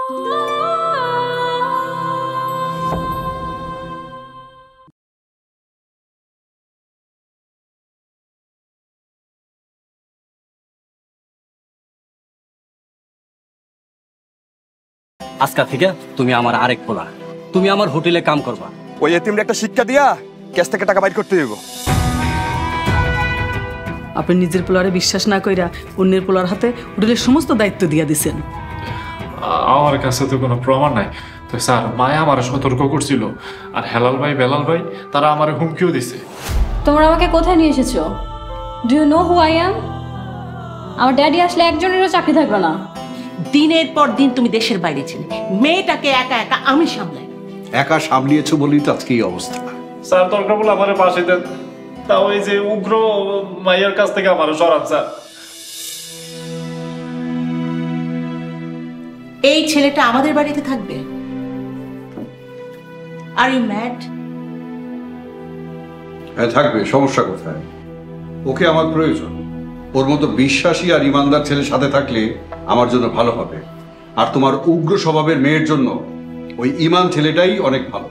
আজকা থেকে তুমি আমার আরেক পোলা, তুমি আমার হোটেলে কাম করবা। ওই এতিমরে একটা শিক্ষা দিয়া ক্যাশ থেকে টাকা বাইর করতে হইব। আপনি নিজের পোলারে বিশ্বাস না কইরা অন্যের পোলার হাতে হোটেলের সমস্ত দায়িত্ব দিয়া দিছেন। আমার কাছে তো কোনো প্রমাণ নাই। তো স্যার, মায়া আমার সতর্ক করছিল, আর হেলাল ভাই বেলাল ভাই তারা আমার হুমকিও দিছে। তোমরা আমাকে কোথায় নিয়ে এসেছো? Do you know who I am? আমার ড্যাডি আসলে একজনেরও চাকরি থাকবে না। দিনের পর দিন তুমি দেশের বাইরে ছিলে, মেয়েটাকে একা একা আমি সামলাই। একা সামলিয়েছো বলেই তো আজকে এই অবস্থা। স্যার, দরকার বলে আমার পাশে দেন, তাও এই যে উগ্র মাইয়ার কাছ থেকে আমার সরান স্যার। এই ছেলেটা আমাদের বাড়িতে থাকবে? Are you mad? হ্যাঁ থাকবে, সমস্যা কোথায়? ওকে আমার প্রয়োজন। ওর মতো বিশ্বাসী আর ইমানদার ছেলের সাথে থাকলে আমার জন্য ভালো হবে। আর তোমার উগ্র স্বভাবের মেয়ের জন্য ওই ইমান ছেলেটাই অনেক ভালো।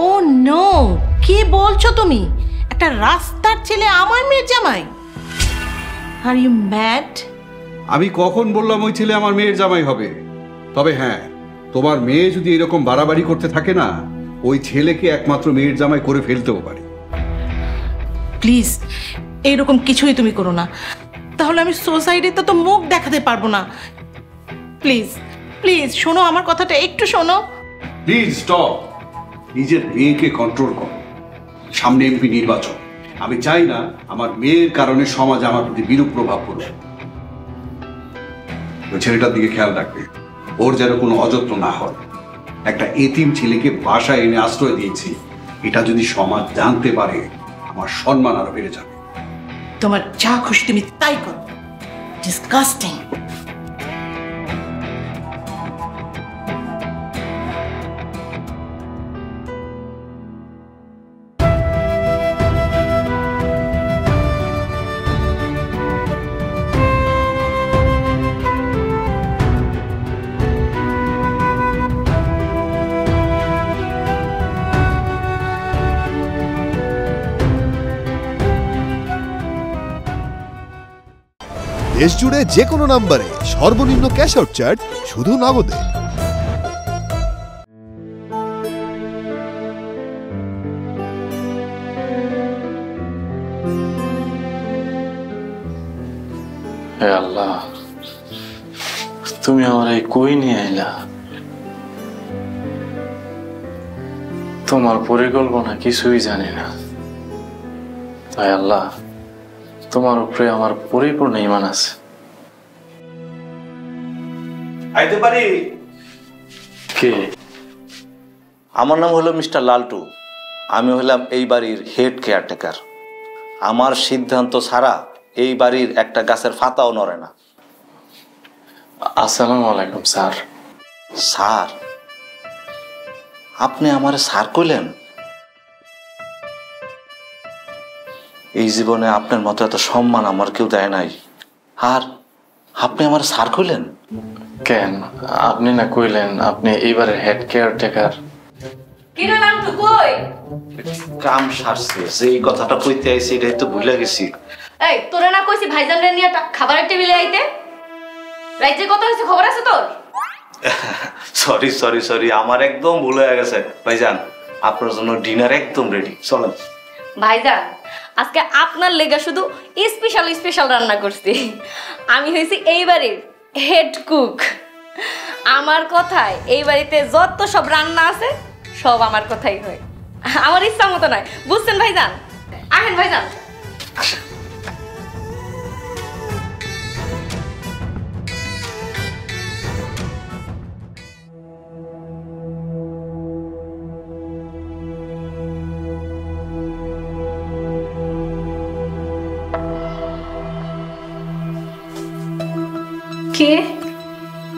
ও নো, কি বলছো তুমি? একটা রাস্তার ছেলে আমার মেয়ের জামাই? Are you mad? আমি কখন বললাম ওই ছেলে আমার মেয়ের জামাই হবে? তবে হ্যাঁ, তোমার মেয়ে যদি এরকম বাড়াবাড়ি করতে থাকে না, ওই ছেলেকে একমাত্র মেয়ের জামাই করে ফেলতেও পারে। প্লিজ এইরকম কিছুই তুমি করো না, তাহলে আমি সোসাইটিতে তো মুখ দেখাতে পারবো না। প্লিজ প্লিজ শোনো, আমার কথাটা একটু শোনো। Please stop. নিজের মেয়েকে কন্ট্রোল করো। সামনে এমপি নির্বাচন, আমি চাই না আমার মেয়ের কারণে সমাজ আমার প্রতি বিরূপ প্রভাব পড়বে। ওই ছেলেটার দিকে খেয়াল রাখবে, ওর যেন কোনো অযত্ন না হয়। একটা এতিম ছেলেকে বাসায় এনে আশ্রয় দিয়েছি, এটা যদি সমাজ জানতে পারে আমার সম্মান আরো বেড়ে যাবে। তোমার যা খুশি তুমি তাই করো। ডিসকাস্টিং। দেশ জুড়ে যে কোনো নম্বরে সর্বনিম্ন ক্যাশ আউট চার্জ শুধু নগদে। হে আল্লাহ, তুমি আমার এই কই নিয়ে আইলা? তোমার পরিকল্পনা কিছুই জানি না। তাই আল্লাহ, তোমার উপরে আমার পরিপূর্ণ ঈমান আছে। আইতে পারি? কে? আমার নাম হলো মিস্টার লালটু। আমি হলাম এই বাড়ির হেড কেয়ারটেকার। আমার সিদ্ধান্ত ছাড়া এই বাড়ির একটা গাছের পাতাও নড়ে না। আসসালামু আলাইকুম স্যার। স্যার? আপনি আমার স্যার কইলেন? এই জীবনে আপনার মতো এত সম্মান আমার কেউ দেয় নাই, আর আপনি আমার স্যার কইলেন কেন? আপনি না কইলেন আপনি এইবারের হেড কেয়ারটেকার? কিরে নাম তো কই? কাম সারছে, যেই কথাটা কইতে আইছি এটাই তো ভুলে গেছি। এই তোরে না কইছি ভাইজানরে নিয়ে খাবারের টেবিলে আইতে? রাইতে কত হইছে খবর আছে তোর? সরি সরি সরি, আমার একদম ভুল হয়ে গেছে। ভাইজান, আপনার জন্য ডিনার একদম রেডি, চলেন। ভাইজান, আজকে আপনার লেগা শুধু স্পেশাল স্পেশাল রান্না করছি। আমি হয়েছি এই বাড়ির হেড কুক। আমার কথায় এই বাড়িতে যত সব রান্না আছে সব আমার কথাই হয়, আমার ইচ্ছা মতো নয়, বুঝছেন ভাইজান? আহেন ভাইজান। কে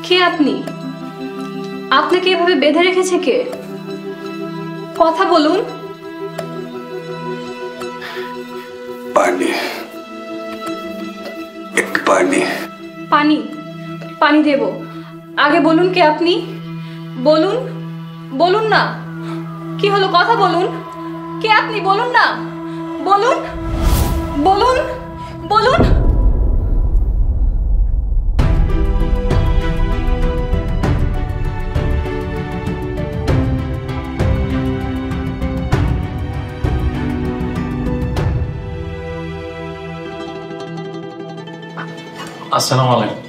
কে আপনি? আপনাকে এভাবে বেঁধে রেখেছে কে? কথা বলুন। পানি, একটু পানি। পানি? পানি দেব? আগে বলুন কে আপনি? বলুন, বলুন না। কি হলো, কথা বলুন। কে আপনি বলুন না, বলুন, বলুন, বলুন। আসসালামু আলাইকুম।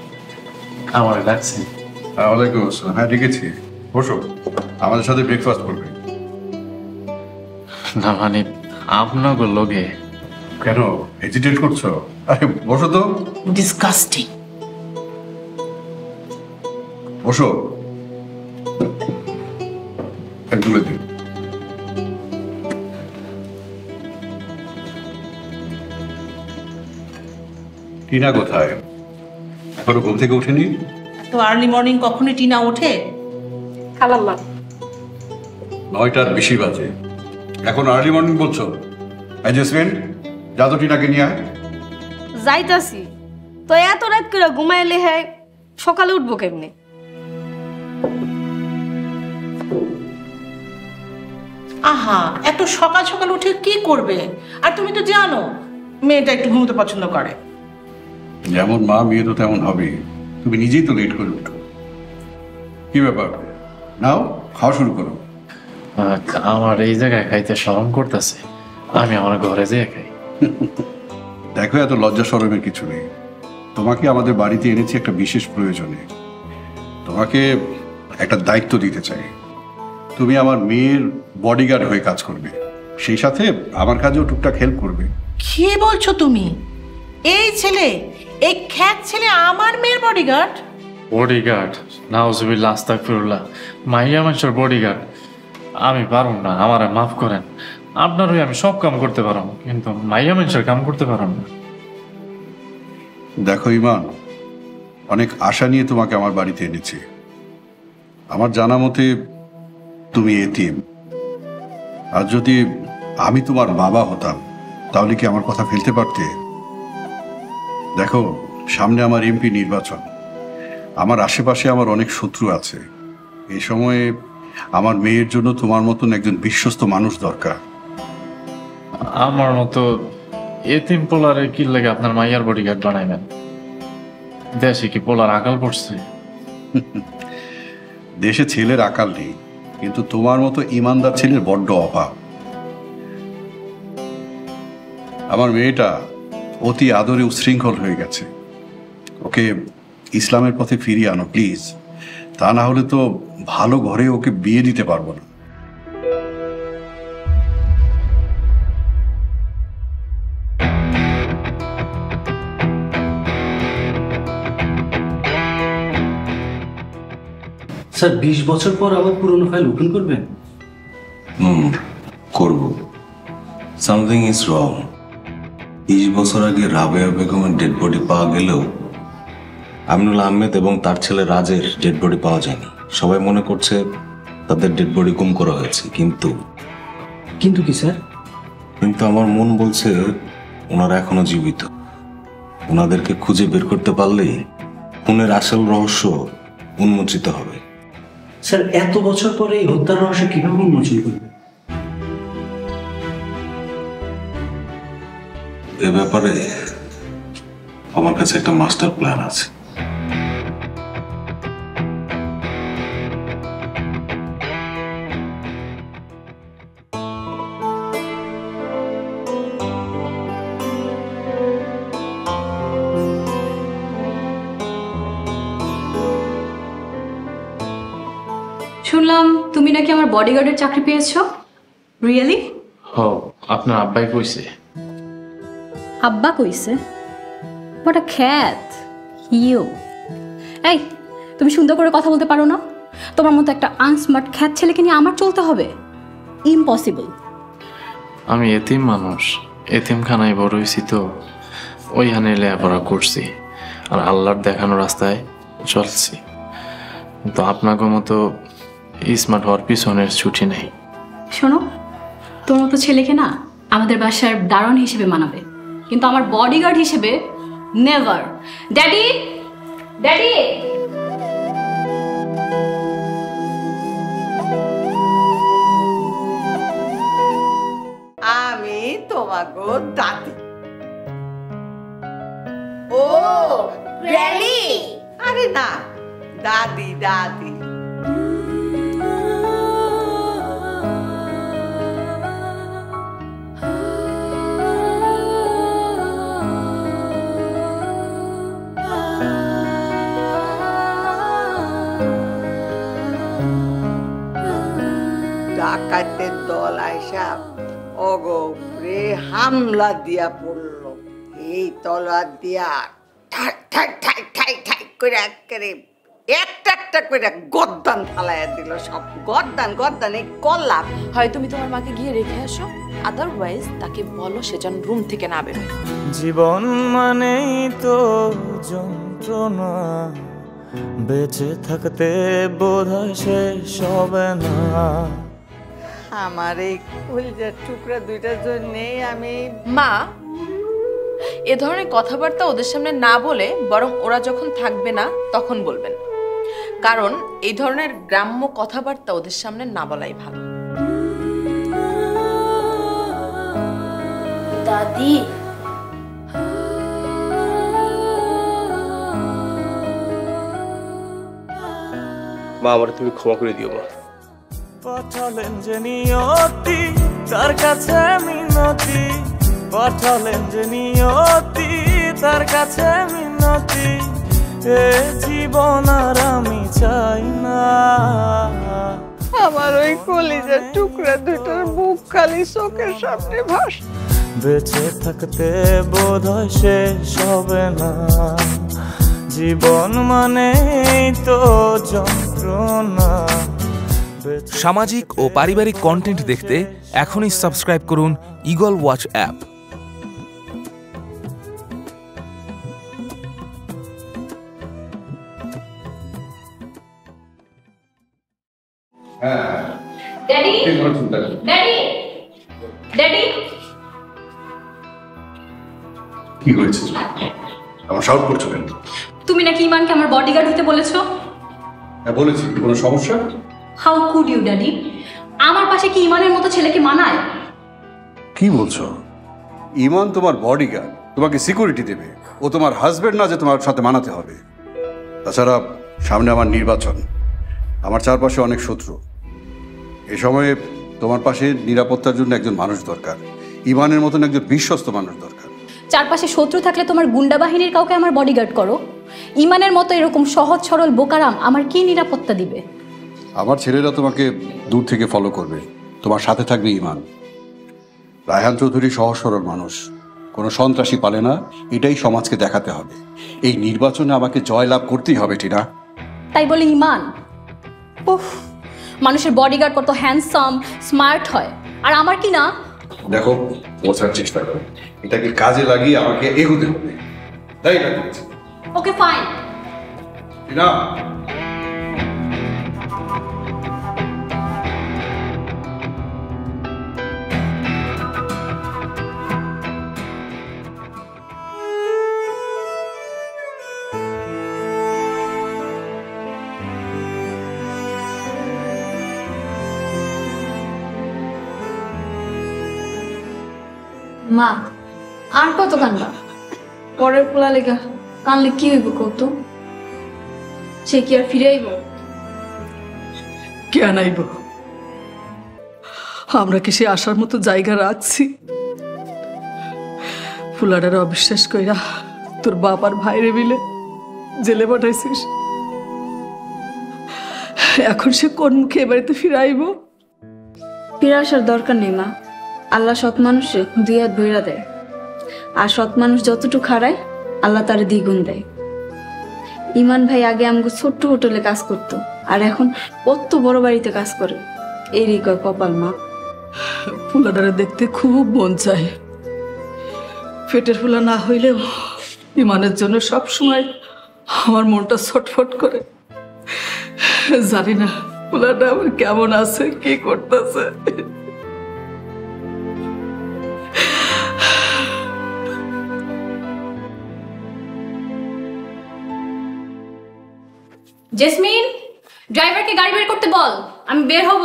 আমার ডাকছেন? ওয়ালাইকুম আসসালাম। হ্যাঁ, ডেকেছি। বসো, আমাদের সাথে ব্রেকফাস্ট করবে। না মানে আপনাকে লোকে। কেন হেজিটেট করছো? আরে বসো তো। ডিসগাস্টিং। বসো, তুলে দিন। টিনা কোথায়? এখনো ঘুম থেকে উঠেনি? তো আর্লি মর্নিং কখনোই টিনা ওঠে? খালাম্মা, 9টার বেশি বাজে, এখন আর্লি মর্নিং বলছো? জেসমিন, যা তো টিনাকে নিয়ে আয়। যাইতাছি তো, এত রাত করে ঘুমাইলে হ্যাঁ সকালে উঠবো কেমনে? আহা, এত সকাল সকাল উঠে কি করবে? আর তুমি তো জানো মেয়েটা একটু ঘুমোতে পছন্দ করে। যেমন মা মেয়ে তো তেমন হবে। তুমি নিজেই তো লেট করে উঠো। কি ব্যাপার, নাও খাওয়া শুরু করো। আমার এই জায়গায় খাইতে শরম করতেছে, আমি আমার ঘরে যেয়ে খাই। দেখো, এত লজ্জা শরমের কিছু নেই। তোমাকে আমাদের বাড়িতে এনেছি একটা বিশেষ প্রয়োজনে। তোমাকে একটা দায়িত্ব দিতে চাই। তুমি আমার মেয়ের বডিগার্ড হয়ে কাজ করবে, সেই সাথে আমার কাজেও টুকটাক হেল্প করবে। কি বলছো তুমি? এই ছেলে, এই খ্যাত ছেলে আমার মেয়ের বডিগার্ড? বডিগার্ড? নাউজুবিল্লাহ, আস্তাগফিরুল্লাহ। মাইয়া মানুষের বডিগার্ড? আমি পারব না, আমার মাফ করেন। আপনার ওই আমি সব কাম করতে পারব, কিন্তু মাইয়া মানুষের কাম করতে পারব না। দেখো ইমান, অনেক আশা নিয়ে তোমাকে আমার বাড়িতে এনেছি। আমার জানা মতে তুমি এতিম। আর যদি আমি তোমার বাবা হতাম, তাহলে কি আমার কথা ফেলতে পারতে? দেখো, সামনে আমার এমপি নির্বাচন। আমার আশেপাশে আমার অনেক শত্রু আছে। এই সময়ে আমার মেয়ের জন্য তোমার মতন একজন বিশ্বস্ত মানুষ দরকার। আমার মতো এতিম পোলারে কি লাগে আপনার মাইয়ার বডিগার্ড বানাইবেন? দেশে কি পোলার আকাল পড়ছে? দেশে ছেলের আকাল নেই, কিন্তু তোমার মতো ইমানদার ছেলের বড্ড অভাব। আমার মেয়েটা অতি আদরে উশৃঙ্খল হয়ে গেছে। ওকে ইসলামের পথে ফিরিয়ে আনো প্লিজ। তা না হলে তো ভালো ঘরে ওকে বিয়ে দিতে পারবো না। স্যার 20 বছর পর আবার পুরনো ফাইল ওপেন করবেন? করব। Something is wrong. 20 বছর আগে রাবেয়া বেগমের ডেড বডি পাওয়া গেলেও আমিনুল আহমেদ এবং তার ছেলে রাজের ডেড বডি পাওয়া যায়নি। সবাই মনে করছে তাদের ডেড বডি গুম করা হয়েছে, কিন্তু কি স্যার? কিন্তু আমার মন বলছে ওনারা এখনো জীবিত। ওনাদেরকে খুঁজে বের করতে পারলেই খুনের আসল রহস্য উন্মোচিত হবে। স্যার, এত বছর পরে এই হত্যার রহস্য কিভাবে উন্মোচন করবে? এ ব্যাপারে আমার কাছে একটা মাস্টার প্ল্যান আছে। শুনলাম তুমি নাকি আমার বডিগার্ডের চাকরি পেয়েছো। রিয়েলি? ও, আপনার আব্বাই কইছে। আব্বা কইছে? ওটা খ্যাত হিউ। এই, তুমি সুন্দর করে কথা বলতে পারো না? তোমার মতো একটা আনস্মার্ট খ্যাত ছেলেকে নিয়ে আমার চলতে হবে? ইম্পসিবল। আমি এতিম মানুষ, এতিমখানায় বড় হয়েছি, তো ওইখানে লেখাপড়া করছি আর আল্লাহর দেখানো রাস্তায় চলছি। তো আপনাকে মতো স্মার্ট হওয়ার পিছনের ছুটি নেই। শোনো, তোর মতো ছেলেকে না আমাদের বাসার দারোয়ান হিসেবে মানাবে, কিন্তু আমার বডিগার্ড হিসেবে নেভার। Daddy, daddy. আমাগো দাদি। ও গ্র্যানি, আরে না, দাদি দাদি। ডাকাতের দল আইসা অগরে হামলা দিয়া পড়ল। এই তলোয়ার দিয়া ঠাক ঠাক ঠাক ঠাক ঠাক করে একেবারে একটা একটা করে গর্দান ফালাইয়া দিল। সব গর্দান গর্দান এই কল্লা। হয় তুমি তোমার মাকে গিয়ে রেখে আসো, আদারওয়াইজ তাকে বলো সে যেন রুম থেকে না বেরোয়। জীবন মানেই তো যন্ত্রণা, বেঁচে থাকতে বোধহয় শেষ হবে না। আমার এই কলিজার টুকরা দুইটার জন্যে আমি মা এ ধরনের কথাবার্তা ওদের সামনে না বলে বরং ওরা যখন থাকবে না তখন বলবেন, কারণ এই ধরনের গ্রাম্য কথাবার্তা ওদের সামনে না বলাই ভালো। দাদি মা, আমার তুমি ক্ষমা করে দিও মা। পাঠালেন যে নিয়তি তার কাছে মিনতি, পাঠালেন যে নিয়তি তার কাছে মিনতি, এ জীবন আর আমি চাই না। আমার ওই কলিজার টুকরা দুইটার মুখ খালি চোখের সামনে ভাস। বেঁচে থাকতে বোধহয় শেষ হবে না, জীবন মানেই তো যন্ত্রণা। সামাজিক ও পারিবারিক কন্টেন্ট দেখতে এখনই সাবস্ক্রাইব করুন eagle watch app. Daddy daddy daddy কি হয়েছে? আমার শাউট করছো কেন? তুমি নাকি ইমানকে আমার বডিগার্ড হতে বলেছো? হ্যাঁ বলেছি। কোনো সমস্যা? How could you daddy? আমার পাশে কি ইমানের মতো ছেলেকে মানায়? কি বলছো? ইমান তোমার বডিগার্ড, তোমাকে সিকিউরিটি দেবে। ও তোমার হাজবেন্ড না যে তোমার সাথে মানাতে হবে। তাছাড়া সামনে আমার নির্বাচন, আমার চারপাশে অনেক শত্রু। এ সময়ে তোমার পাশে নিরাপত্তার জন্য একজন মানুষ দরকার, ইমানের মতন একজন বিশ্বস্ত মানুষ দরকার। চারপাশে শত্রু থাকলে তোমার গুন্ডা বাহিনীর কাউকে আমার বডিগার্ড করো। ইমানের মতো এরকম সহজ সরল বোকারাম আমার কি নিরাপত্তা দিবে? আমার ছেলেরা তোমাকে দূর থেকে ফলো করবে, তোমার সাথে থাকবে ইমান। রায়হান চৌধুরী সহজ সরল মানুষ, কোনো সন্ত্রাসী পালে না, এটাই সমাজকে দেখাতে হবে। এই নির্বাচনে আমাকে জয়লাভ করতেই হবে, টিনা। তাই বলে ইমান? উফ, মানুষের বডিগার্ড কত হ্যান্ডসাম স্মার্ট হয়, আর আমার কি না। দেখো, বোঝার চেষ্টা করো, এটাকে কাজে লাগিয়ে আমাকে এগোতে হবে। তাই না? Okay fine. টিনা, মা আর কত কান্দা? পরের পোলা লেগা কানলে কি হইব কত? সে কি আর ফিরে আইব? কেন আইব? আমরা কি সে আসার মতো জায়গা রাখছি? ফুলাডার অবিশ্বাস কইরা তোর বাপ আর ভাইরে মিলে জেলে পাঠাইছিস। এখন সে কোন মুখে এ বাড়িতে ফিরে আইব? ফিরে আসার দরকার নেই মা। আল্লাহ সৎ মানুষে দুই হাত ভইরা দেয়, আর সৎ মানুষ যতটুকু হারায় আল্লাহ তার দ্বিগুণ দেয়। ইমান ভাই আগে আমাকে ছোট্ট হোটেলে কাজ করতো, আর এখন কত বড় বাড়িতে কাজ করে। এরই কয় কপাল মা। ফুলাডারে দেখতে খুব মন চায়, পেটের ফুলা না হইলেও ইমানের জন্য সব সময় আমার মনটা ছটফট করে। জানি না ফুলাটা আমার কেমন আছে, কি করতেছে। জেসমিন, ড্রাইভারকে গাড়ি বের করতে বল, আমি বের হব।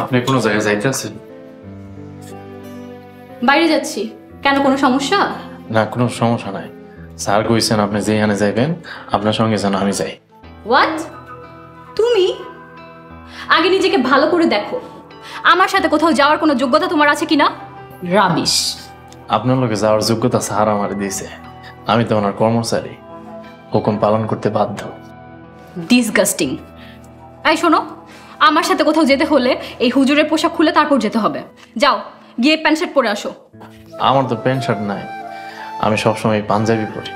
আপনি কোনো জায়গায় যাইতে আছেন? বাইরে যাচ্ছি। কেন, কোনো সমস্যা? না, কোনো সমস্যা নাই। স্যার কইছেন আপনি যেখানে যাইবেন আপনার সঙ্গে যেন আমি যাই। হোয়াট? তুমি আগে নিজেকে ভালো করে দেখো, আমার সাথে কোথাও যাওয়ার কোনো যোগ্যতা তোমার আছে কিনা? রাবিশ। আপনার লোকে যাওয়ার যোগ্যতা স্যার আমার দিয়েছে, আমি তো ওনার কর্মচারী, হুকুম পালন করতে বাধ্য। ডিসগাস্টিং। এই শোনো, আমার সাথে কোথাও যেতে হলে এই হুজুরের পোশাক খুলে তারপর যেতে হবে। যাও গিয়ে প্যান্ট শার্ট পরে আসো। আমার তো প্যান্ট শার্ট নাই, আমি সবসময় পাঞ্জাবি পরি।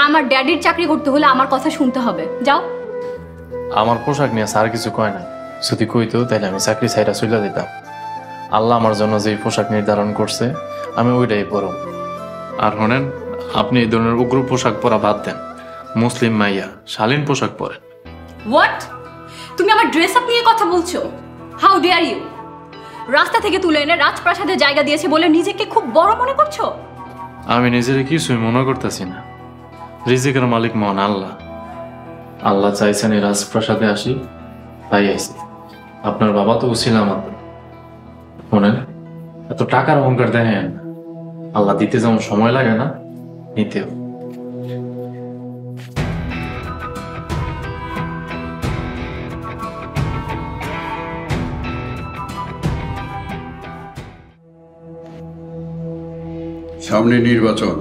আমার ড্যাডির চাকরি করতে হলে আমার কথা শুনতে হবে। যাও। আমার পোশাক নিয়ে স্যার কিছু কয় না, যদি কইতো তাহলে আমি চাকরি ছাইরা চলে যেতাম। আল্লাহ আমার জন্য যে পোশাক নির্ধারণ করছে আমি ওইটাই পরব। আর শোনেন, আপনি এই ধরনের উগ্র পোশাক পরা বাদ দেন, মুসলিম মাইয়া শালীন পোশাক পরেন। হোয়াট? তুমি আমার ড্রেস আপ নিয়ে কথা বলছো? How dare you! রাস্তা থেকে তুলে এনে রাজপ্রাসাদে জায়গা দিয়েছে বলে নিজেকে খুব বড় মনে করছো? আমি নিজের কিছুই মনে করতেছি না, রিজিকের মালিক মহান আল্লাহ। আল্লাহ চাইছেন এই রাজপ্রাসাদে আসি, তাই আইছি। আপনার বাবা তো ছিল আমার। শোনেন, এত টাকার অহংকার দেখেন, আল্লাহ দিতে যেমন সময় লাগে না, নিতেও। সামনে নির্বাচন,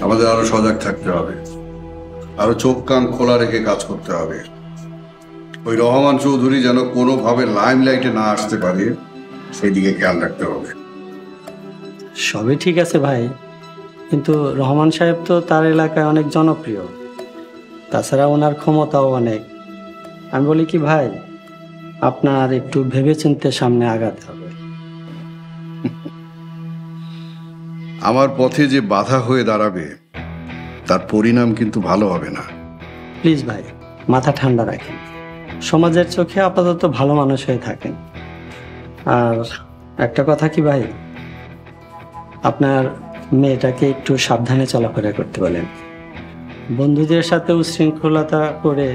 আমাদের আরো সজাগ থাকতে হবে, আরো চোখ কান খোলা রেখে কাজ করতে হবে। ওই রহমান চৌধুরী যেন কোনোভাবে লাইমলাইটে না আসতে পারে সেই দিকে খেয়াল রাখতে হবে। সবই ঠিক আছে ভাই, কিন্তু রহমান সাহেব তো তার এলাকায় অনেক জনপ্রিয়, তাছাড়া ওনার ক্ষমতাও অনেক। আমি বলি কি ভাই, আপনার একটু ভেবেচিন্তে সামনে আগাতে হবে। আমার পথে যে বাধা হয়ে দাঁড়াবে তার পরিণাম কিন্তু ভালো হবে না। প্লিজ ভাই, মাথা ঠান্ডা রাখেন, সমাজের চোখে আপাতত ভালো মানুষ হয়ে থাকেন। আর একটা কথা কি ভাই, আপনার মেয়েটাকে একটু সাবধানে চলাফেরা করতে বলেন। বন্ধুদের সাথে উশৃঙ্খলতা করে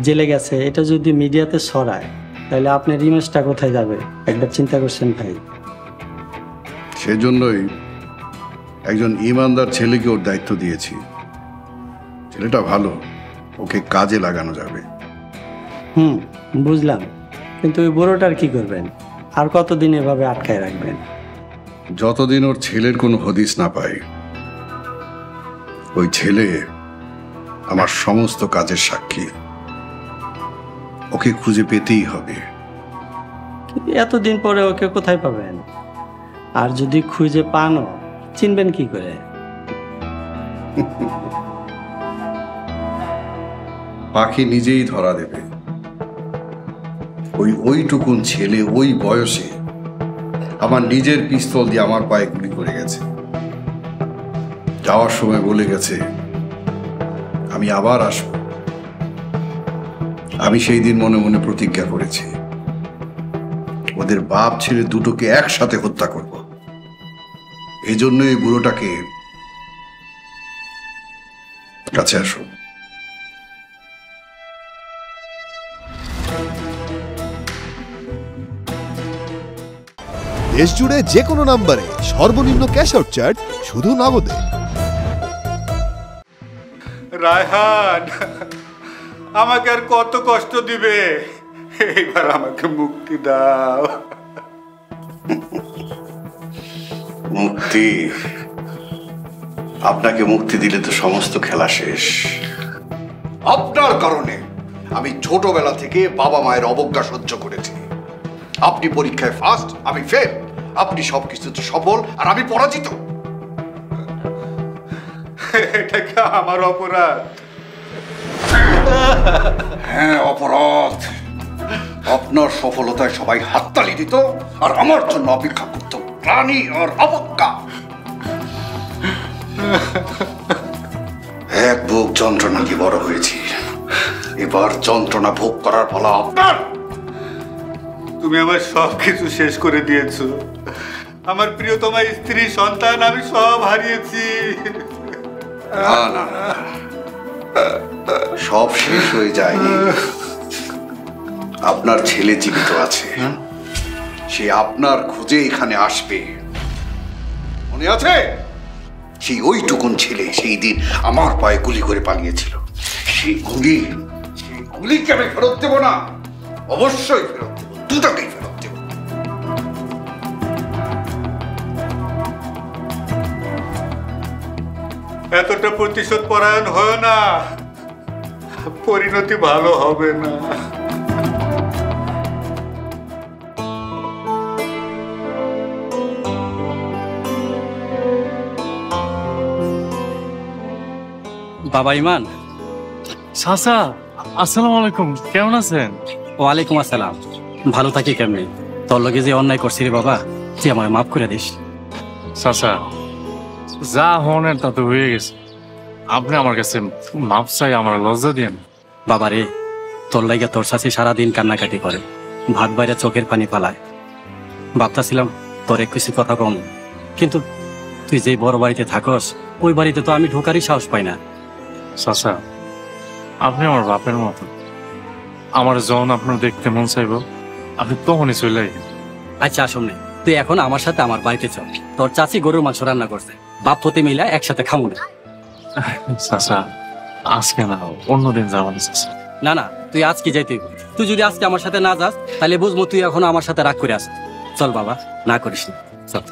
জেলে গেছে, এটা যদি মিডিয়াতে ছড়ায় তাহলে আপনার ইমেজটা কোথায় যাবে? একবার চিন্তা করছেন ভাই? সেজন্যই একজন ইমানদার ছেলেকে ওর দায়িত্ব দিয়েছি। ছেলেটা ভালো, ওকে কাজে লাগানো যাবে। বুঝলাম, কিন্তু ওই বুড়োটার কি করবেন? আর কতদিন এভাবে আটকায় রাখবেন? যতদিন ওর ছেলের কোনো হদিস না পায়। ওই ছেলে আমার সমস্ত কাজের সাক্ষী, ওকে খুঁজে পেতেই হবে। এতদিন পরে ওকে কোথায় পাবেন? আর যদি খুঁজে পানও, চিনবেন কি করে? পাখি নিজেই ধরা দেবে। ওইটুকুন ছেলে ওই বয়সে আমার নিজের পিস্তল দিয়ে আমার পায়ে গুলি করে গেছে। যাওয়ার সময় বলে গেছে আমি আবার আসব। আমি সেই দিন মনে মনে প্রতিজ্ঞা করেছি, ওদের বাপ ছেলে দুটোকে একসাথে হত্যা করব। এই জন্য এই বুড়োটাকে কাছে আসো। দেশ জুড়ে যে কোনো নাম্বারে সর্বনিম্ন ক্যাশ আউট চার্জ শুধু নগদে। রায়হান আমাকে আর কত কষ্ট দিবে? এইবার আমাকে মুক্তি দাও। মুক্তি? আপনাকে মুক্তি দিলে তো সমস্ত খেলা শেষ। আপনার কারণে আমি ছোটবেলা থেকে বাবা মায়ের অবজ্ঞা সহ্য করেছি। আপনি পরীক্ষায় ফার্স্ট, আমি ফেল। আপনি সবকিছুতে সফল আর আমি পরাজিত। এটা কি আমার অপরাধ? হ্যাঁ অপরাধ। আপনার সফলতায় সবাই হাততালি দিত আর আমার জন্য অপেক্ষা করত প্রাণী আর অবজ্ঞা। এক বুক যন্ত্রণা কি বড় হয়েছি, এবার যন্ত্রণা ভোগ করার ফলা আপনার। তুমি আমার সবকিছু শেষ করে দিয়েছো। আমার প্রিয়তমা স্ত্রী, সন্তান আমি সব হারিয়েছি। না না না, সব শেষ হয়ে যায়নি। আপনার ছেলে জীবিত আছে, সে আপনার খোঁজে এখানে আসবে। মনে আছে? সেই ওইটুকুন ছেলে সেই দিন আমার পায়ে গুলি করে পালিয়েছিল। সেই গুলিকে আমি ফেরত দেবো না, অবশ্যই ফেরত দেবো, দুটাকেই ফেরত দেবো। এতটা প্রতিশোধ পরায়ণ হয় না, পরিণতি ভালো হবে না। বাবা ইমান। চাচা, আসসালামু আলাইকুম, কেমন আছেন? ওয়ালাইকুম আসসালাম। ভালো থাকি কেমনি? তোর লগে যে অন্যায় করছি রে বাবা, তুই আমায় মাফ করে দিস। চাচা, যা হনের তা তো হয়ে গেছে, আপনি আমার কাছে মাপ চাই, আমার লজ্জা দিয়েন। বাবা রে, তোর লাগে তোর শাশি সারাদিন কান্নাকাটি করে, ভাত বাইরে চোখের পানি পালায়। ভাবতাছিলাম তোর কিছু কথা কম, কিন্তু তুই যে বড় বাড়িতে থাকস ওই বাড়িতে তো আমি ঢোকারই সাহস পাই না। চাচা, আপনি আমার বাপের মতো, আমার যখন আপনার দেখতে মন চাইব আপনি তখনই চলে আইবেন। আচ্ছা আসলে তুই এখন আমার সাথে আমার বাড়িতে চল, তোর চাচি গরুর মাংস রান্না করছে, বাপ পতি মিলা একসাথে খামু না। চাচা, আজকে না, অন্যদিন যাবেন চাচা। না না, তুই আজকে যাইতে, তুই যদি আজকে আমার সাথে না যাস তাহলে বুঝবো তুই এখন আমার সাথে রাগ করে আস। চল বাবা, না করিস না, চল।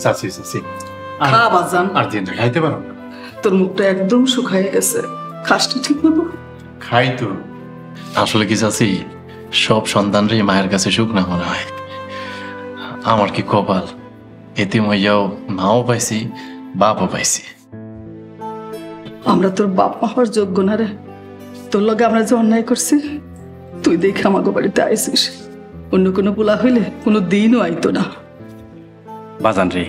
চাচি চাচি, খা বাজান, আর দিনটা খাইতে পারো না? তোর মুখটা একদম শুকায় গেছে, খাসটা ঠিক মতো খাই তো। আসলে কি চাচি, সব সন্তানরই মায়ের কাছে সুখ না মনে হয়। আমার কি কপাল, এতে মইয়াও মাও পাইছি, বাপও পাইছি। আমরা তোর বাপ মা হওয়ার যোগ্য না রে। তোর লগে আমরা যে অন্যায় করছি, তুই দেখে আমাকে বাড়িতে আইসিস, অন্য কোনো পোলা হইলে কোনো দিনও আইতো না। বাজান রে,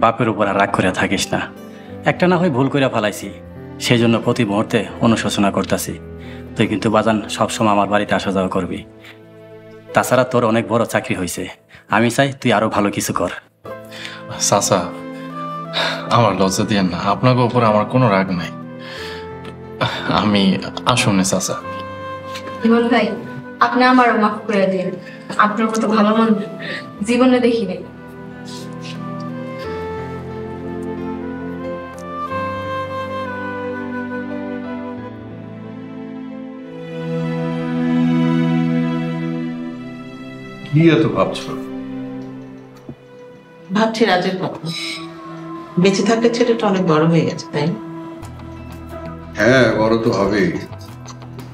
বাপের উপর আর রাগ করে থাকিস না। একটা না হয় ভুল করে ফেলাইছি, সেই জন্য প্রতি মুহূর্তে অনুশোচনা করতেছি। তুই কিন্তু বাজান সবসময় আমার বাড়িতে আসা যাওয়া করবি। তাছাড়া তোর অনেক বড় চাকরি হয়েছে, আমি চাই তুই আরো ভালো কিছু কর। চাচা, আমার লজ্জা দিয়েন না, আপনাকে উপর আমার কোনো রাগ নাই। আমি আসুন চাচা। ইমন ভাই, আপনি আমারও মাফ করে দিন, আপনার মতো ভালো মানুষ জীবনে দেখি নাই। কি এত ভাবছো? ভাবছি রাজের কথা, বেঁচে থাকলে ছেলেটা অনেক বড় হয়ে গেছে, তাই না? হ্যাঁ, বড় তো হবেই।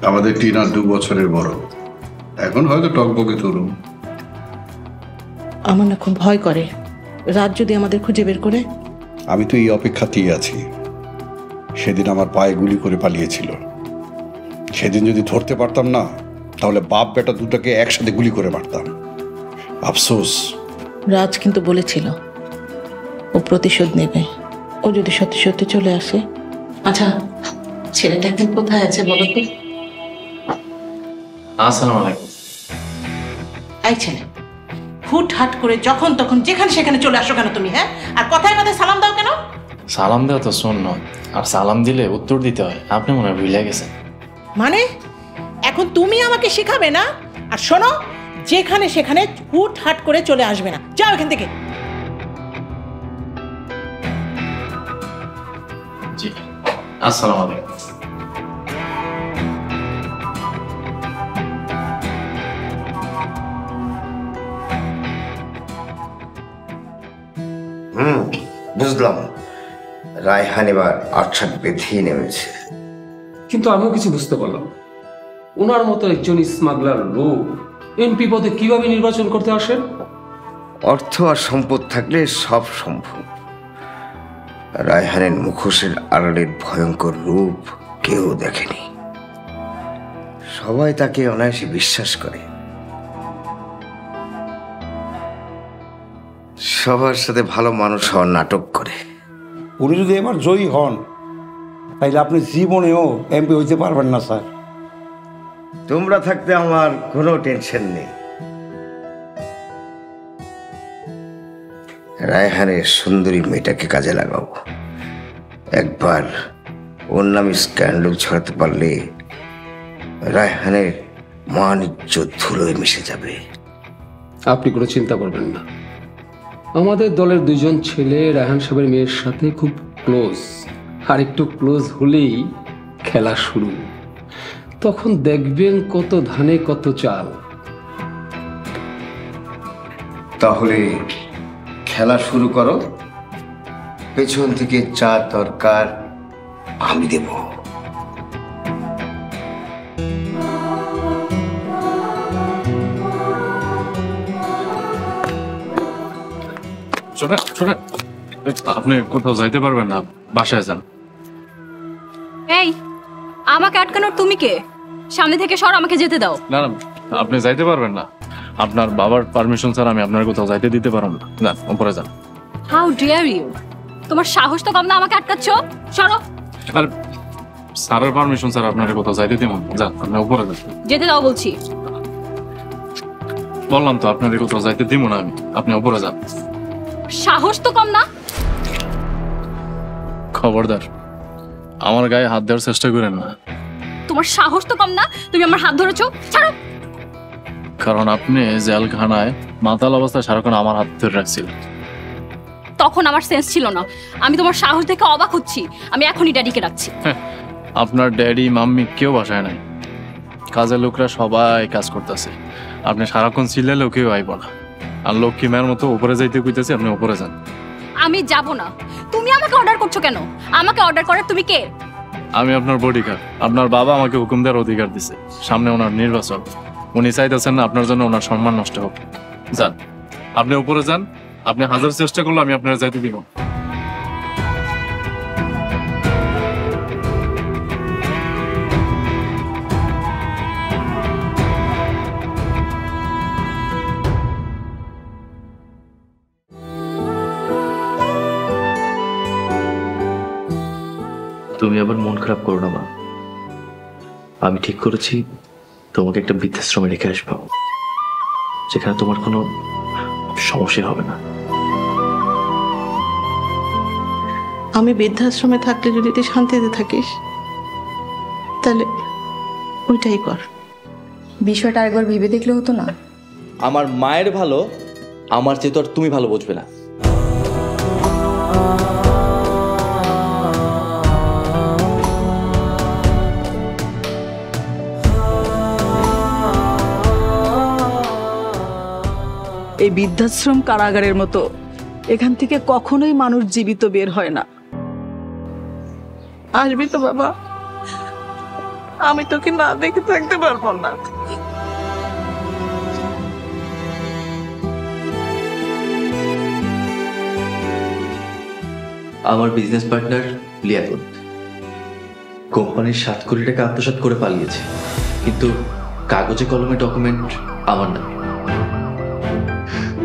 আমাদের টিনার 2 বছরের বড়, এখন হয়তো টকবকে তরুণ। আমার না খুব ভয় করে, রাত যদি আমাদের খুঁজে বের করে। আমি তো এই অপেক্ষাতেই আছি। সেদিন আমার পায়ে গুলি করে পালিয়েছিল, সেদিন যদি ধরতে পারতাম না তাহলে বাপ বেটা দুটাকে একসাথে গুলি করে মারতাম। আফসোস। রাজ কিন্তু বলেছিল ও প্রতিশোধ নেবে, ও যদি সত্যি সত্যি চলে আসে। আচ্ছা, ছেলেটা এখন কোথায় আছে বলো তো? আসসালামু আলাইকুম। এই ছেলে, হুট হাট করে যখন তখন যেখানে সেখানে চলে আসো কেন তুমি? হ্যাঁ, আর কথায় কথায় সালাম দাও কেন? সালাম দেওয়া তো শূন্য, আর সালাম দিলে উত্তর দিতে হয়, আপনি মনে হয় ভুলে গেছেন। মানে এখন তুমি আমাকে শেখাবে না? আর শোনো, যেখানে সেখানে হুট হাট করে চলে আসবে না, যাও এখান থেকে। জি, আসসালামু আলাইকুম। বুঝলাম, রায়হান এবার আচ্ছা বেঁধেই নেমেছে। কিন্তু আমিও কিছু বুঝতে পারলাম, ওনার মতো একজন স্মাগলার লোক এমপি পদে কিভাবে নির্বাচন করতে আসেন? অর্থ আর সম্পদ থাকলে সব সম্ভব। রায়হানের মুখোশের আড়ালের ভয়ঙ্কর রূপ কেউ দেখেনি, সবাই তাকে অনায়াসে বিশ্বাস করে, সবার সাথে ভালো মানুষ হওয়ার নাটক করে। উনি যদি এবার জয়ী হন তাইলে আপনি জীবনেও এমপি হইতে পারবেন না স্যার। তোমরা থাকতে আমার কোনো টেনশন নেই। রায়হানের সুন্দরী মেয়েটাকে কাজে লাগাবো। একবার ওর নামে স্ক্যান্ডাল ছড়াতে পারলে রায়হানের মান ইজ্জত ধুলোয় মিশে যাবে। আপনি কোনো চিন্তা করবেন না, আমাদের দলের দুজন ছেলে রায়হান সাহেবের মেয়ের সাথে খুব ক্লোজ, আর একটু ক্লোজ হলেই খেলা শুরু। তখন দেখবেন কত ধানে কত চাল। তাহলে খেলা শুরু করো, পেছন থেকে যা দরকার আমি দেব। শোনেন শোনেন, আপনি কোথাও যাইতে পারবেন না, বাসায় যান। এই, আমাকে আটকানোর তুমি কে? সামনে থেকে সর, আমাকে যেতে দাও। না না, আপনি যাইতে পারবেন না। আপনার বাবার পারমিশন স্যার আমি আপনার কোথাও যাইতে দিতে পারব না। যান, উপরে যান। How dare you! তোমার সাহস তো কম না, আমাকে আটকাচ্ছ? সরো। আর স্যারের পারমিশন স্যার আপনার কোথাও যাইতে দিব না। যান, আপনি উপরে যান। যেতে দাও বলছি। বললাম তো আপনার কোথাও যাইতে দিব না আমি, আপনি উপরে যান। সাহস তো কম না। খবরদার, আমার গায়ে হাত দেওয়ার চেষ্টা করেন না। তোমার সাহস তো কম না, তুমি আমার হাত ধরেছো। ছাড়ো। কারণ আপনি জেলখানায় মাতাল অবস্থায় সারাক্ষণ আমার হাত ধরে রাখছিলেন। তখন আমার সেন্স ছিল না। আমি তোমার সাহস দেখে অবাক হচ্ছি। আমি এখনই ড্যাডিকে রাখছি। আপনার ড্যাডি মাম্মি কেউ বাসায় নাই, কাজের লোকরা সবাই কাজ করতেছে। আপনি সারাক্ষণ চিল্লালেও কেউ আইব না। আর লক্ষ্মী মেয়ের মতো উপরে যাইতে কইতেছি, আপনি উপরে যান। আমি যাব না। তুমি আমাকে অর্ডার করছো কেন? আমাকে অর্ডার করার তুমি কে? আমি আপনার বডিগার্ড। আপনার বাবা আমাকে হুকুম দেওয়ার অধিকার দিছে। সামনে ওনার নির্বাচন, উনি চাইতেছেন না আপনার জন্য ওনার সম্মান নষ্ট হোক। যান, আপনি উপরে যান। আপনি হাজার চেষ্টা করলে আমি আপনার যাইতে দিব। তুমি আবার মন খারাপ করো না মা। আমি ঠিক করেছি তোমাকে একটা বৃদ্ধাশ্রমে রেখে আসবো, যেখানে তোমার কোনো সমস্যা হবে না। আমি বৃদ্ধাশ্রমে থাকলে যদি তুই শান্তিতে থাকিস, তাহলে ওইটাই কর। বিষয়টা আরেকবার ভেবে দেখলে হতো না? আমার মায়ের ভালো আমার চেয়ে তো আর তুমি ভালো বুঝবে না। এই বৃদ্ধাশ্রম কারাগারের মতো এখান থেকে কখনোই মানুষ জীবিত বের হয় না। আসবি তো বাবা? আমি তোকে না দেখে থাকতে পারবো না। আমার বিজনেস পার্টনার লিয়াকত কোম্পানির 7 কোটি টাকা আত্মসাৎ করে পালিয়েছে, কিন্তু কাগজে কলমে ডকুমেন্ট আমার না।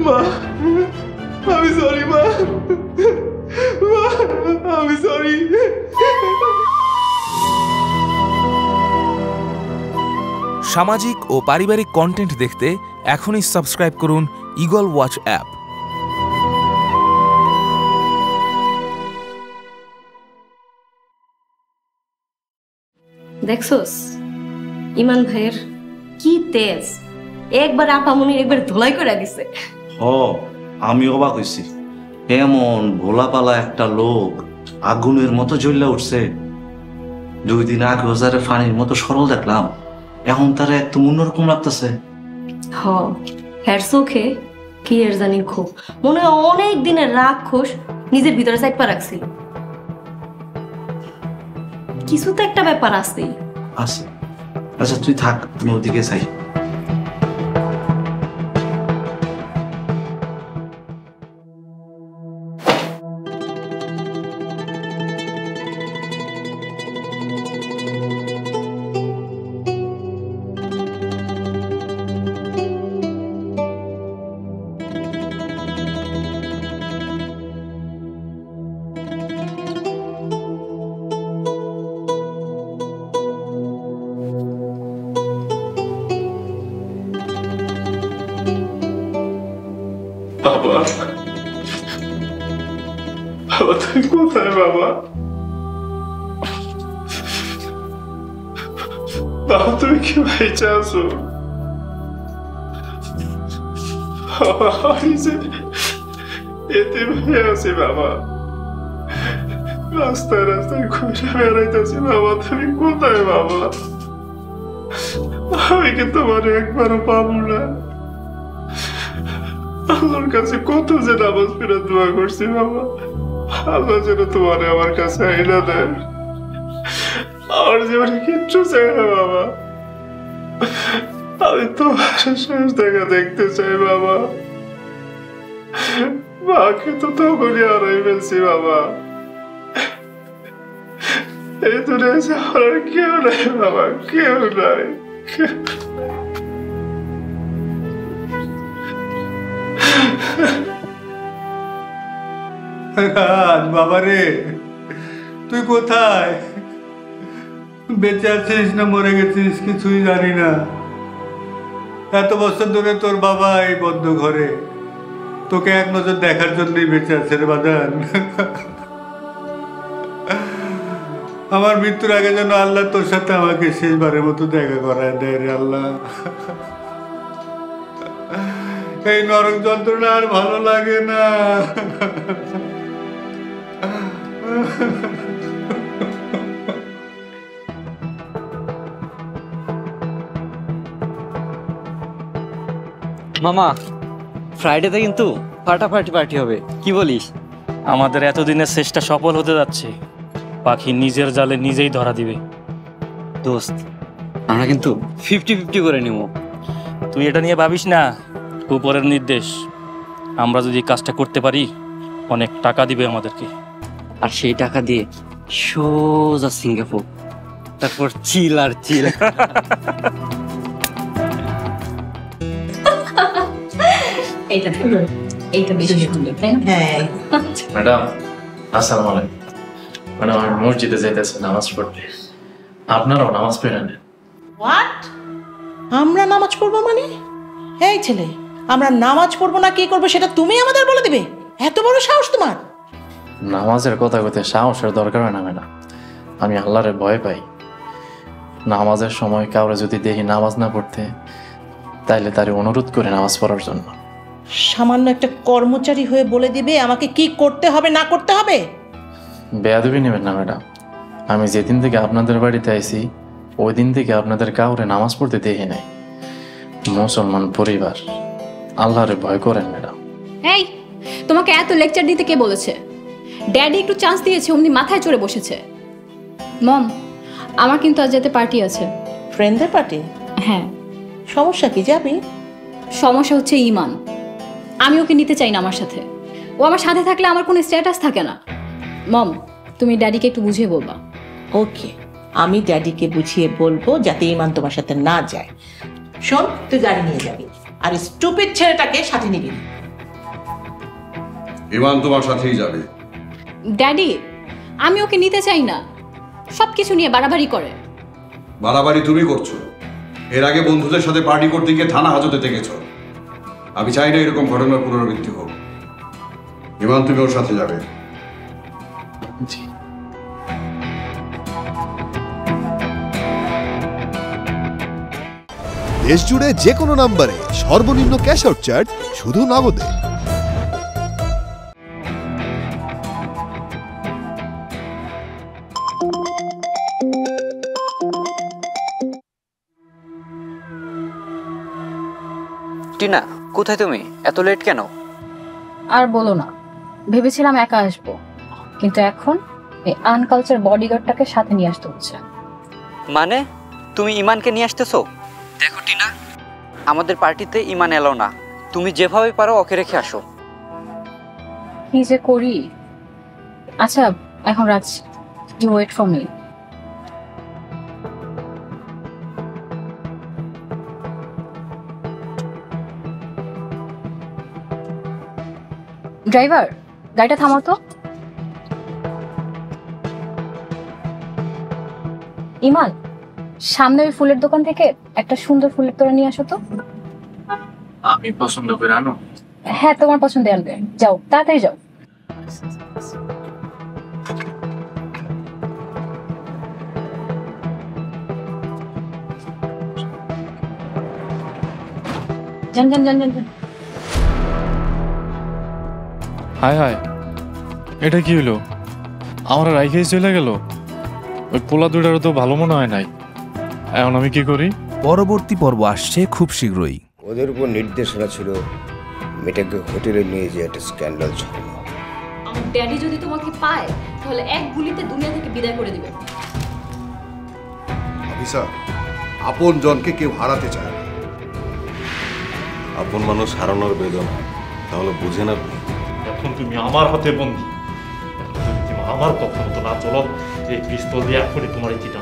মা, আমি সরি মা, আমি সরি। সামাজিক ও পারিবারিক কন্টেন্ট দেখতে এখনই সাবস্ক্রাইব করুন ঈগল ওয়াচ অ্যাপ। দেখছোস ইমান ভাইয়ের কি তেজ! একবার আপামনির একবার ধুলাই করে দিছে। আমি অবাক হয়েছি। এমন ভোলাপালা একটা লোক আগুনের মতো জ্বললে উঠছে। 2 দিন আগে ওজারে ফানির মতো সরল দেখলাম, এখন তারা একদম অন্যরকম লাগতেছে। হ্যার চোখে কি এর জানি খুব মনে হয় অনেক দিনের রাগ খোশ নিজের ভিতরে চাইপা রাখছিল। কিছু তো একটা ব্যাপার আছে। আচ্ছা তুই থাক, আমি ওদিকে চাই। বাবা বাবা তুই কোথায় বাবা? বাবা তুমি কি বাইচা আছো? বাবা আমি যে এতিম হয়ে আছি বাবা, রাস্তায় রাস্তায় ঘুরে বেড়াইতেছি বাবা, তুমি কোথায় বাবা? আমি কি তোমার একবারও পাবো না? আল্লাহর কাছে কত যে নামাজ পড়ে দোয়া করছি বাবা, আল্লাহ যেন তোমার আমার কাছে আইনা দেয়। আমার জীবনে কিচ্ছু চাই না বাবা, আমি তোমার শেষ দেখা দেখতে চাই বাবা। মাকে তো তখনই হারাই ফেলছি বাবা, এই দুনিয়ায় যাওয়ার আর কেউ নাই বাবা, কেউ নাই। বাবা রে তুই কোথায়? বেঁচে আছিস না মরে গেছিস কিছুই জানি না। এত বছর ধরে তোর বাবা এই বদ্ধ ঘরে তোকে এক নজর দেখার জন্যই বেঁচে আছে রে বাজান। আমার মৃত্যুর আগে যেন আল্লাহ তোর সাথে আমাকে শেষবারের মতো দেখা করায় দেয় রে আল্লাহ। এই নরক যন্ত্রণা আর ভালো লাগে না। মামা ফ্রাইডেতে কিন্তু ফাটাফাটি পার্টি হবে, কি বলিস? আমাদের এতদিনের চেষ্টা সফল হতে যাচ্ছে, পাখি নিজের জালে নিজেই ধরা দিবে। দোস্ত আমরা কিন্তু 50-50 করে নিব। তুই এটা নিয়ে ভাবিস না, উপরের নির্দেশ। আমরা যদি কাজটা করতে পারি অনেক টাকা দিবে আমাদেরকে, আর সেই টাকা দিয়ে সোজা সিঙ্গাপুর, তারপর চিল আর চিল। এইটা বেশি সুন্দর, তাই না? হ্যাঁ। ম্যাডাম আসসালামু আলাইকুম। ম্যাডাম আমি মসজিদে যাইতেছি নামাজ পড়তে, আপনারাও নামাজ পড়ে নেন। হোয়াট? আমরা নামাজ পড়বো মানে? এই ছেলে, আমরা নামাজ পড়বো না কি করবো সেটা তুমি আমাদের বলে দিবে? এত বড় সাহস তোমার? নামাজের কথা কইতে সাহসের দরকার হয় না ম্যাডাম, আমি আল্লাহরে ভয় পাই। নামাজের সময় কাউরে যদি দেখি নামাজ না পড়তে, তাইলে তারে অনুরোধ করে নামাজ পড়ার জন্য। সামান্য একটা কর্মচারী হয়ে বলে দিবে আমাকে কি করতে হবে না করতে হবে? বেয়াদবি নেবেন না ম্যাডাম, আমি যেদিন থেকে আপনাদের বাড়িতে আইছি ওই দিন থেকে আপনাদের কাউরে নামাজ পড়তে দেখি নাই। মুসলমান পরিবার, আল্লাহরে ভয় করেন ম্যাডাম। এই তোমাকে এত লেকচার দিতে কে বলেছে? ড্যাডি একটু চান্স দিয়েছে, অমনি মাথায় চড়ে বসেছে। মম, আমার কিন্তু আজ যেতে পার্টি আছে। ফ্রেন্ডদের পার্টি? হ্যাঁ। সমস্যা কি, যাবি? সমস্যা হচ্ছে ইমান, আমি ওকে নিতে চাই না আমার সাথে। ও আমার সাথে থাকলে আমার কোনো স্ট্যাটাস থাকে না। মম, তুমি ড্যাডিকে একটু বুঝিয়ে বলবা। ওকে, আমি ড্যাডিকে বুঝিয়ে বলবো যাতে ইমান তোমার সাথে না যায়। শোন, তুই গাড়ি নিয়ে যাবি, আর স্টুপিড ছেলেটাকে সাথে নিবি। ইমান তোমার সাথেই যাবে। ড্যাডি, আমি ওকে নিতে চাই না, সব কিছু নিয়ে বাড়াবাড়ি করে। বাড়াবাড়ি তুমি করছো। এর আগে বন্ধুদের সাথে পার্টি করতে গিয়ে থানা হাজতে গেছো। আমি চাই না এরকম ঘটনার পুনরাবৃত্তি হোক। ইমান তুমি ওর সাথে যাবে। দেশ জুড়ে যে কোনো নম্বরে সর্বনিম্ন ক্যাশ আউট চার্জ শুধু নগদে। টিনা, কোথায় তুমি? এত লেট কেন? আর বলো না, ভেবেছিলাম একা আসবো, কিন্তু এখন এই আনকালচার বডিগার্ডটাকে সাথে নিয়ে আসতে হচ্ছে। মানে তুমি ইমানকে নিয়ে আসতেছো? দেখো টিনা, আমাদের পার্টিতে ইমান এলো না, তুমি যেভাবে পারো ওকে রেখে আসো। কি যে করি। আচ্ছা এখন রাখছি, you wait for me. Driver, গাড়িটা থামাও তো। ইমান, সামনে ওই ফুলের দোকান থেকে একটা সুন্দর ফুলের তোড়া নিয়ে আসো তো। আমি পছন্দ করে আনো? হ্যাঁ তোমার পছন্দের আনবে, যাও তাড়াতাড়ি যাও। যান যান যান যান যান। হায় হায়, এটা কি হলো? আমার রাইখে চলে গেল। ওই পোলা দুটারও তো ভালো মনে হয় নাই। এখন আমি কি করি? পরবর্তী পর্ব আসছে খুব শীঘ্রই। ওদের উপর নির্দেশনা ছিল মেয়েটাকে হোটেলে নিয়ে যেয়ে একটা স্ক্যান্ডাল ছড়ানো। আমার ড্যাডি যদি তোমাকে পায় তাহলে এক গুলিতে দুনিয়া থেকে বিদায় করে দিবে। অফিসার, আপন জনকে কেউ হারাতে চায় না। আপন মানুষ হারানোর বেদনা তাহলে বুঝেন আপনি? এখন তুমি আমার হাতে বন্দি। যদি তুমি আমার কথা মতো না চলো, এই পিস্তল দিয়ে এখনই তোমার এই চিটা।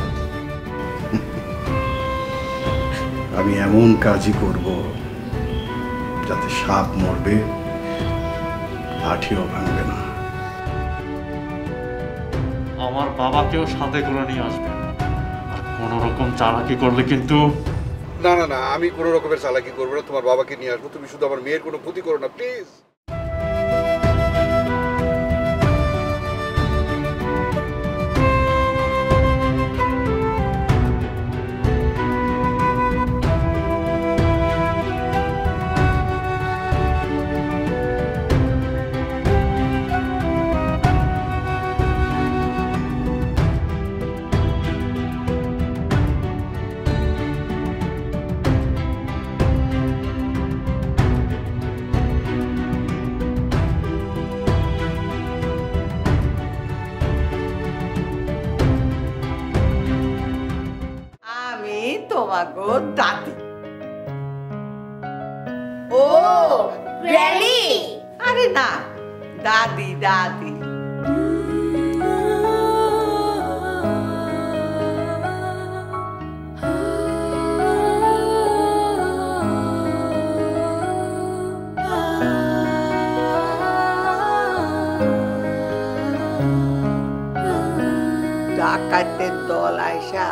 আমি এমন কাজই করব যাতে সাপ মরবে, লাঠিও ভাঙবে না। আমার বাবাকেও সাথে করে নিয়ে আসবে। আর কোনো রকম চালাকি করলে কিন্তু। না না না, আমি কোনো রকমের চালাকি করবো না। তোমার বাবাকে নিয়ে আসবো। তুমি শুধু আমার মেয়ের কোনো ক্ষতি করো না, প্লিজ। তোমাগো দাদি। ও গ্র্যানি? আরে না, দাদি দাদি। ডাকাতের দল আইসা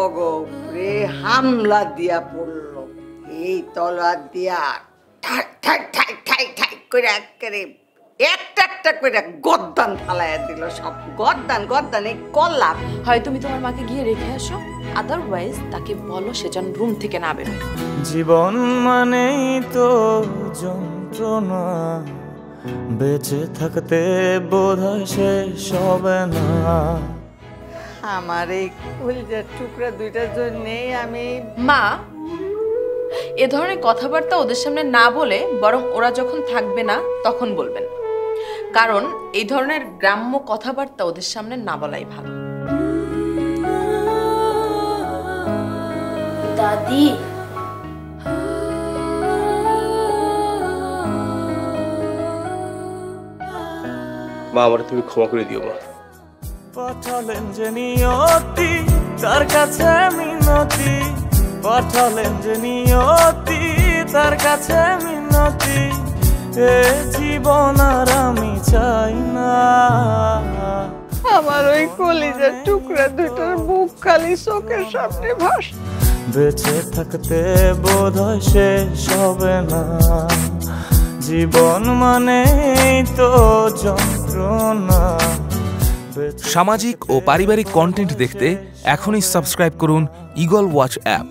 অগোপরে হামলা দিয়া পড়লো। এই তলোয়ার দিয়া ঠাক ঠাক ঠাক ঠাক ঠাক করে একেবারে একটা একটা করে গর্দান ফালাইয়া দিল। সব গর্দান গর্দান এই কল্লা। হয় তুমি তোমার মাকে গিয়ে রেখে আসো, আদারওয়াইজ তাকে বলো সে যেন রুম থেকে না বেরোয়। জীবন মানেই তো যন্ত্রণা, বেঁচে থাকতে বোধহয় শেষ হবে না। আমার এই কলিজার টুকরা দুইটার জন্যেই আমি। মা, এ ধরনের কথাবার্তা ওদের সামনে না বলে বরং ওরা যখন থাকবে না তখন বলবেন, কারণ এই ধরনের গ্রাম্য কথাবার্তা ওদের সামনে না বলাই ভালো। দাদি, মা, আমার তুমি ক্ষমা করে দিও মা। পাঠালেন যে নিয়তি তার কাছে মিনতি, পাঠালেন যে নিয়তি তার কাছে মিনতি, এ জীবন আর আমি চাই না। আমার ওই কলিজার টুকরা দুটোর বুক খালি চোখের সামনে ভাস। বেঁচে থাকতে বোধহয় শেষ হবে না, জীবন মানেই তো যন্ত্রণা। সামাজিক ও পারিবারিক কন্টেন্ট দেখতে এখনই সাবস্ক্রাইব করুন ঈগল ওয়াচ অ্যাপ।